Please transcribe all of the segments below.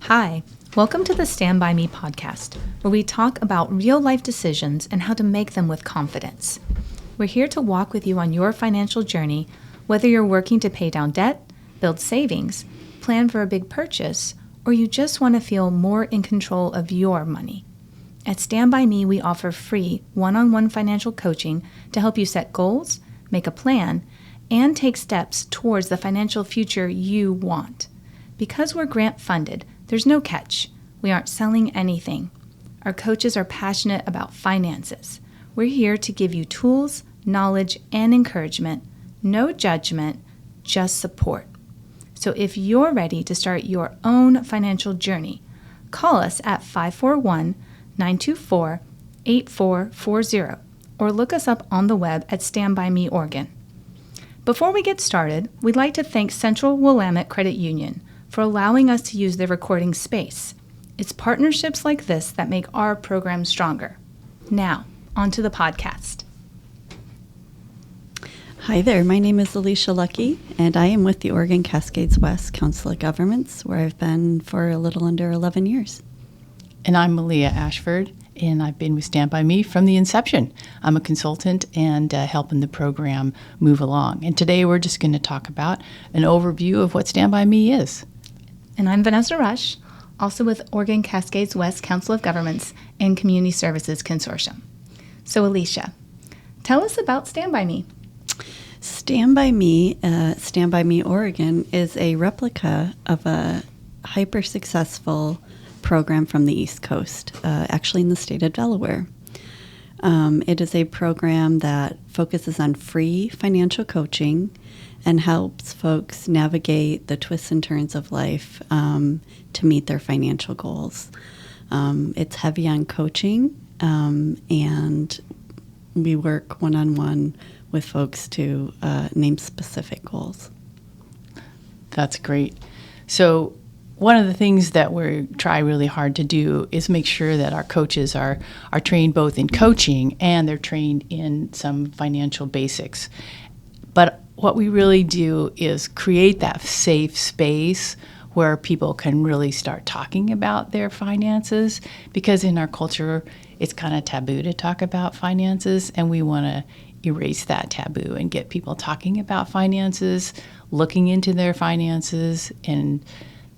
Hi, welcome to the Stand By Me podcast, where we talk about real-life decisions and how to make them with confidence. We're here to walk with you on your financial journey, whether you're working to pay down debt, build savings, plan for a big purchase, or you just want to feel more in control of your money. At Stand By Me, we offer free one-on-one financial coaching to help you set goals, make a plan, and take steps towards the financial future you want. Because we're grant-funded, there's no catch. We aren't selling anything. Our coaches are passionate about finances. We're here to give you tools, knowledge, and encouragement. No judgment, just support. So if you're ready to start your own financial journey, call us at 541-924-8440 or look us up on the web at Stand By Me Oregon. Before we get started, we'd like to thank Central Willamette Credit Union for allowing us to use their recording space. It's partnerships like this that make our program stronger. Now, on to the podcast. Hi there, my name is Alicia Lucke, and I am with the Oregon Cascades West Council of Governments, where I've been for a little under 11 years. And I'm Meleah Ashford, and I've been with Stand By Me from the inception. I'm a consultant and helping the program move along. And today we're just going to talk about an overview of what Stand By Me is. And I'm Vanessa Rusch, also with Oregon Cascades West Council of Governments and Community Services Consortium. So Alicia, tell us about Stand By Me. Stand By Me Oregon is a replica of a hyper-successful program from the East Coast, actually in the state of Delaware. It is a program that focuses on free financial coaching and helps folks navigate the twists and turns of life to meet their financial goals. It's heavy on coaching, and we work one-on-one with folks to name specific goals. That's great. So one of the things that we try really hard to do is make sure that our coaches are trained both in coaching and they're trained in some financial basics. But what we really do is create that safe space where people can really start talking about their finances, because in our culture, it's kind of taboo to talk about finances, and we want to erase that taboo and get people talking about finances, looking into their finances, and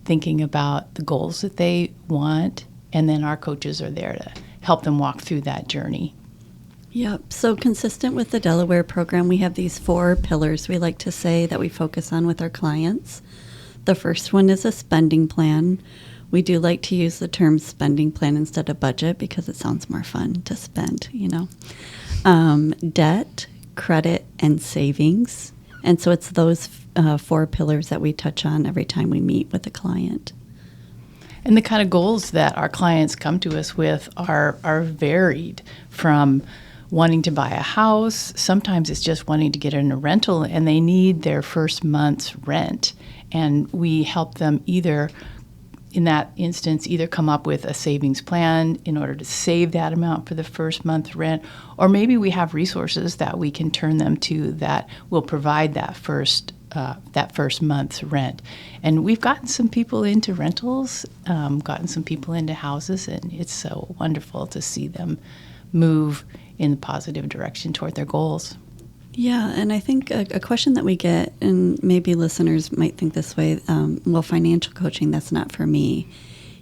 thinking about the goals that they want, and then our coaches are there to help them walk through that journey. Yep. So consistent with the Delaware program, we have these 4 pillars we like to say that we focus on with our clients. The first one is a spending plan. We do like to use the term spending plan instead of budget because it sounds more fun to spend, Debt, credit, and savings. And so it's those 4 pillars that we touch on every time we meet with a client. And the kind of goals that our clients come to us with are varied, from wanting to buy a house. Sometimes it's just wanting to get in a rental and they need their first month's rent. And we help them either come up with a savings plan in order to save that amount for the first month rent, or maybe we have resources that we can turn them to that will provide that first month's rent. And we've gotten some people into rentals, gotten some people into houses, and it's so wonderful to see them move in the positive direction toward their goals. Yeah, and I think a question that we get, and maybe listeners might think this way, financial coaching, that's not for me.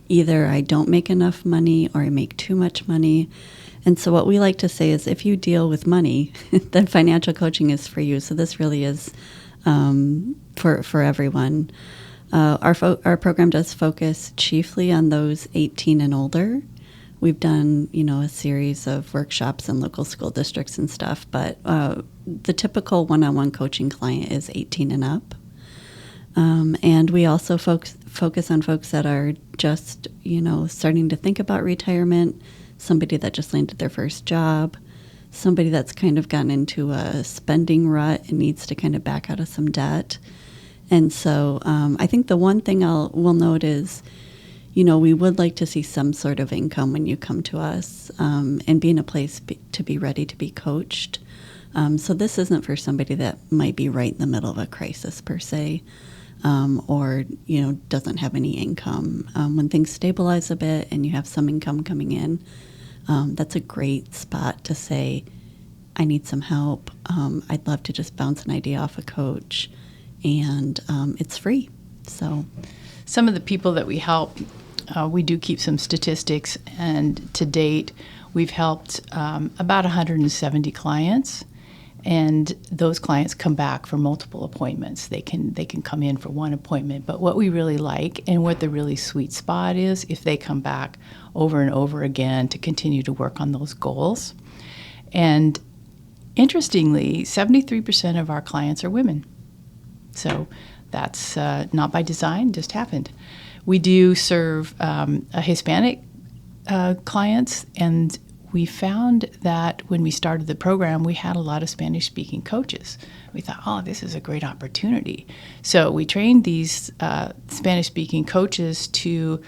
Either I don't make enough money or I make too much money. And so what we like to say is if you deal with money, then financial coaching is for you. So this really is for everyone. Our program does focus chiefly on those 18 and older. We've done, a series of workshops in local school districts and stuff, but the typical one-on-one coaching client is 18 and up. And we also focus on folks that are just, starting to think about retirement, somebody that just landed their first job, somebody that's kind of gotten into a spending rut and needs to kind of back out of some debt. And so I think the one thing we'll note is, we would like to see some sort of income when you come to us, and be in a place to be ready to be coached. So this isn't for somebody that might be right in the middle of a crisis per se. or, doesn't have any income. When things stabilize a bit and you have some income coming in, that's a great spot to say, I need some help. I'd love to just bounce an idea off a coach, and it's free. So some of the people that we help, we do keep some statistics, and to date, we've helped about 170 clients, and those clients come back for multiple appointments. They can come in for one appointment, but what we really like and what the really sweet spot is if they come back over and over again to continue to work on those goals. And interestingly, 73% of our clients are women. So that's not by design, just happened. We do serve a Hispanic clients, and we found that when we started the program, we had a lot of Spanish-speaking coaches. We thought, this is a great opportunity. So we trained these Spanish-speaking coaches to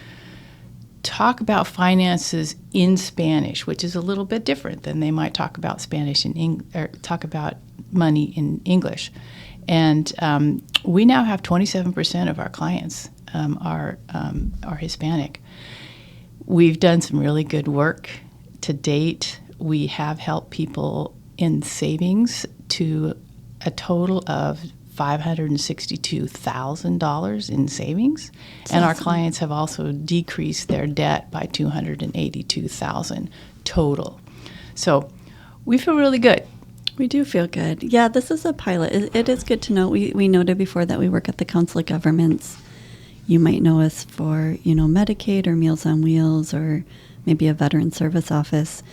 talk about finances in Spanish, which is a little bit different than they might talk about Spanish or talk about money in English. And we now have 27% of our clients are Hispanic. We've done some really good work to date. We have helped people in savings to a total of $562,000 in savings. That's and awesome. Our clients have also decreased their debt by $282,000 total. So we feel really good. We do feel good. Yeah, this is a pilot. It is good to know. We noted before that we work at the Council of Governments. You might know us for, Medicaid or Meals on Wheels or maybe a veteran service office.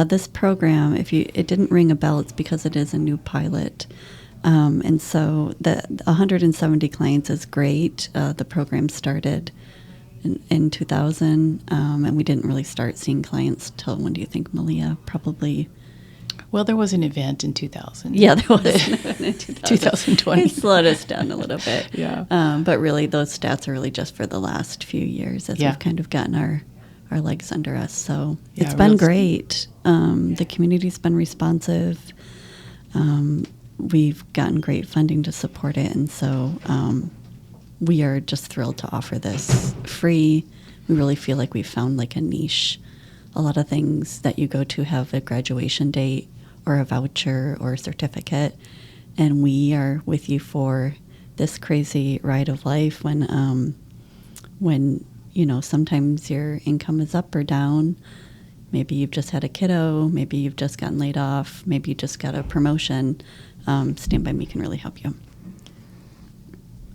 This program, it didn't ring a bell, it's because it is a new pilot. And so the 170 clients is great. The program started in 2000, and we didn't really start seeing clients till, when do you think, Meleah? Probably. Well, there was an event in 2000. Yeah, there was an event in 2020. It slowed us down a little bit. Yeah. But really, those stats are really just for the last few years as we've kind of gotten our legs under us. So it's been great. The community's been responsive. We've gotten great funding to support it. And so we are just thrilled to offer this free. We really feel like we've found like a niche. A lot of things that you go to have a graduation date or a voucher or a certificate. And we are with you for this crazy ride of life when sometimes your income is up or down. Maybe you've just had a kiddo. Maybe you've just gotten laid off. Maybe you just got a promotion. Stand By Me can really help you.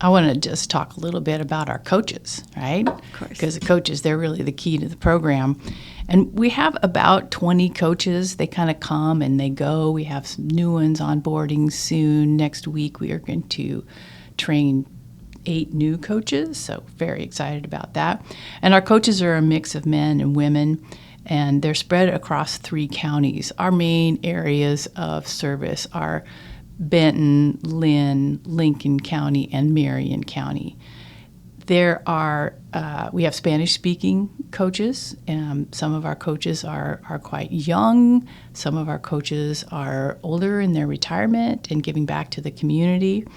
I want to just talk a little bit about our coaches, right? Of course. Because the coaches, they're really the key to the program. And we have about 20 coaches. They kind of come and they go. We have some new ones onboarding soon. Next week, we are going to train 8 new coaches, so very excited about that. And our coaches are a mix of men and women, and they're spread across 3 counties. Our main areas of service are Benton, Lynn, Lincoln County, and Marion County. We have Spanish-speaking coaches. Some of our coaches are quite young. Some of our coaches are older in their retirement and giving back to the community.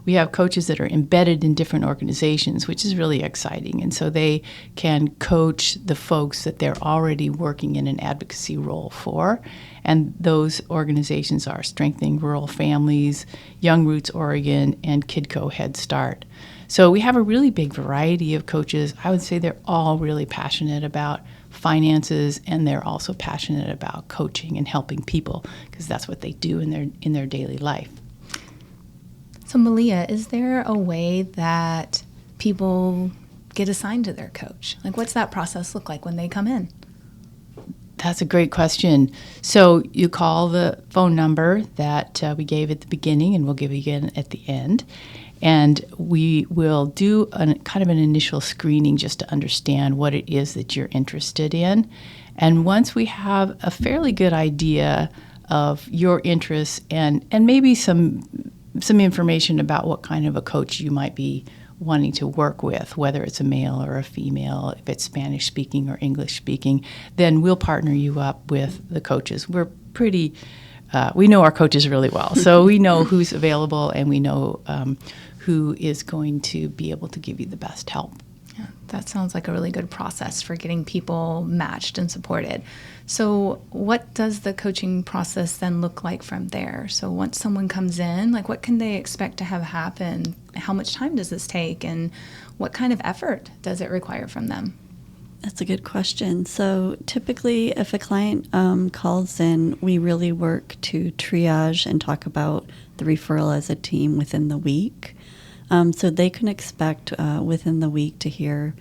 We have coaches that are embedded in different organizations, which is really exciting. And so they can coach the folks that they're already working in an advocacy role for. And those organizations are Strengthening Rural Families, Young Roots Oregon, and KidCo Head Start. So we have a really big variety of coaches. I would say they're all really passionate about finances, and they're also passionate about coaching and helping people, because that's what they do in their daily life. So Meleah, is there a way that people get assigned to their coach? Like, what's that process look like when they come in? That's a great question. So you call the phone number that we gave at the beginning, and we'll give you again at the end. And we will do kind of an initial screening just to understand what it is that you're interested in. And once we have a fairly good idea of your interests and maybe some information about what kind of a coach you might be wanting to work with, whether it's a male or a female, if it's Spanish speaking or English speaking, then we'll partner you up with the coaches. We're we know our coaches really well, so we know who's available, and we know who is going to be able to give you the best help. Yeah, that sounds like a really good process for getting people matched and supported. So what does the coaching process then look like from there? So once someone comes in, like what can they expect to have happen? How much time does this take? And what kind of effort does it require from them? That's a good question. So typically, if a client calls in, we really work to triage and talk about the referral as a team within the week. So they can expect within the week to hear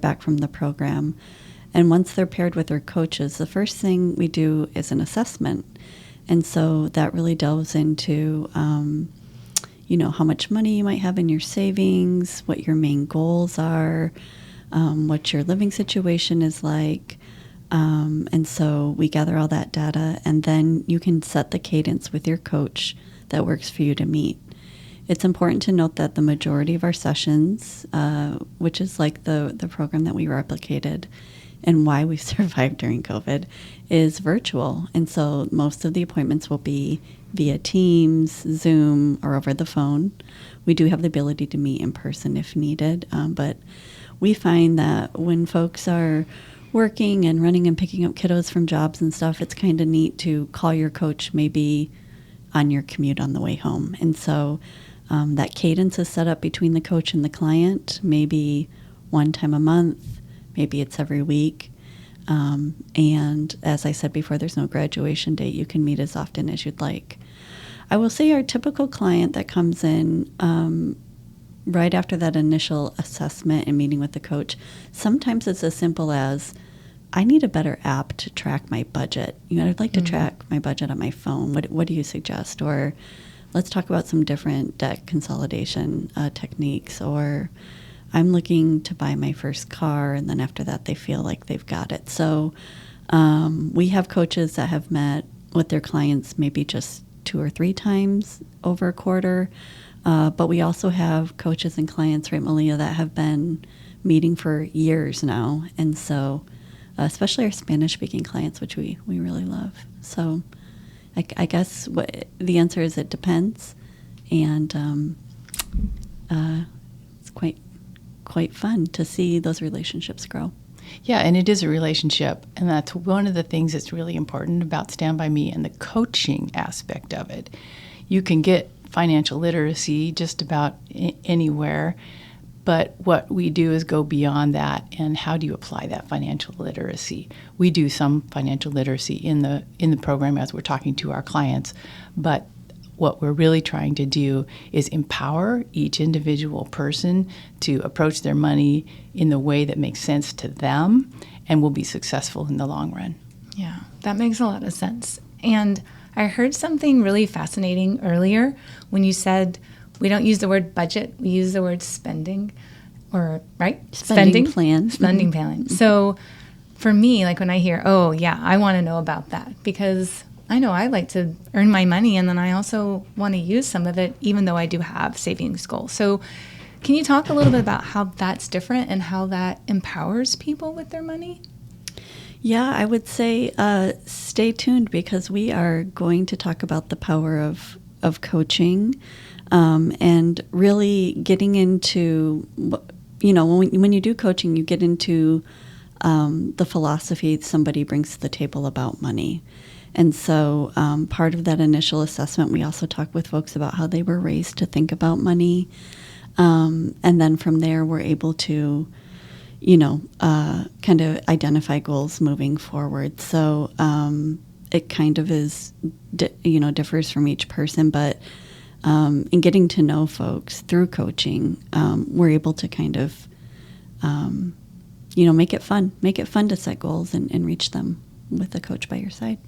back from the program. And once they're paired with their coaches, the first thing we do is an assessment. And so that really delves into, how much money you might have in your savings, what your main goals are, what your living situation is like. And so we gather all that data, and then you can set the cadence with your coach that works for you to meet. It's important to note that the majority of our sessions, which is like the program that we replicated and why we survived during COVID, is virtual. And so most of the appointments will be via Teams, Zoom, or over the phone. We do have the ability to meet in person if needed, but we find that when folks are working and running and picking up kiddos from jobs and stuff, it's kind of neat to call your coach maybe on your commute on the way home. And so that cadence is set up between the coach and the client, maybe one time a month, maybe it's every week. And as I said before, there's no graduation date. You can meet as often as you'd like. I will say our typical client that comes in right after that initial assessment and meeting with the coach, sometimes it's as simple as, I need a better app to track my budget. I'd like to track my budget on my phone. What do you suggest? Or let's talk about some different debt consolidation techniques. Or I'm looking to buy my first car, and then after that they feel like they've got it. So we have coaches that have met with their clients maybe just 2 or 3 times over a quarter. But we also have coaches and clients, right, Meleah, that have been meeting for years now. And so especially our Spanish-speaking clients, which we really love. So I guess the answer is it depends. And it's quite fun to see those relationships grow. Yeah, and it is a relationship, and that's one of the things that's really important about Stand By Me and the coaching aspect of it. You can get financial literacy just about anywhere, but what we do is go beyond that, and how do you apply that financial literacy? We do some financial literacy in the program as we're talking to our clients, but what we're really trying to do is empower each individual person to approach their money in the way that makes sense to them and will be successful in the long run. Yeah, that makes a lot of sense. And I heard something really fascinating earlier when you said we don't use the word budget, we use the word spending, or right? Spending plan. Spending plan. Mm-hmm. So for me, like when I hear, oh yeah, I want to know about that, because I know I like to earn my money, and then I also want to use some of it, even though I do have savings goals. So can you talk a little bit about how that's different and how that empowers people with their money? Yeah, I would say stay tuned, because we are going to talk about the power of coaching and really getting into, when you do coaching, you get into the philosophy somebody brings to the table about money. And so part of that initial assessment, we also talk with folks about how they were raised to think about money. And then from there, we're able to, kind of identify goals moving forward. So it kind of is, differs from each person. But in getting to know folks through coaching, we're able to kind of, make it fun to set goals and reach them with a coach by your side.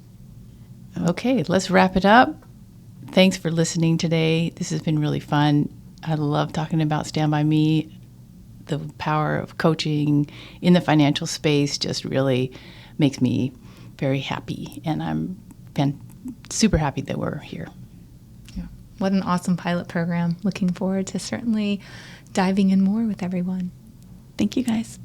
Okay, let's wrap it up. Thanks for listening today. This has been really fun. I love talking about Stand By Me. The power of coaching in the financial space just really makes me very happy, and I'm super happy that we're here. Yeah. What an awesome pilot program. Looking forward to certainly diving in more with everyone. Thank you, guys.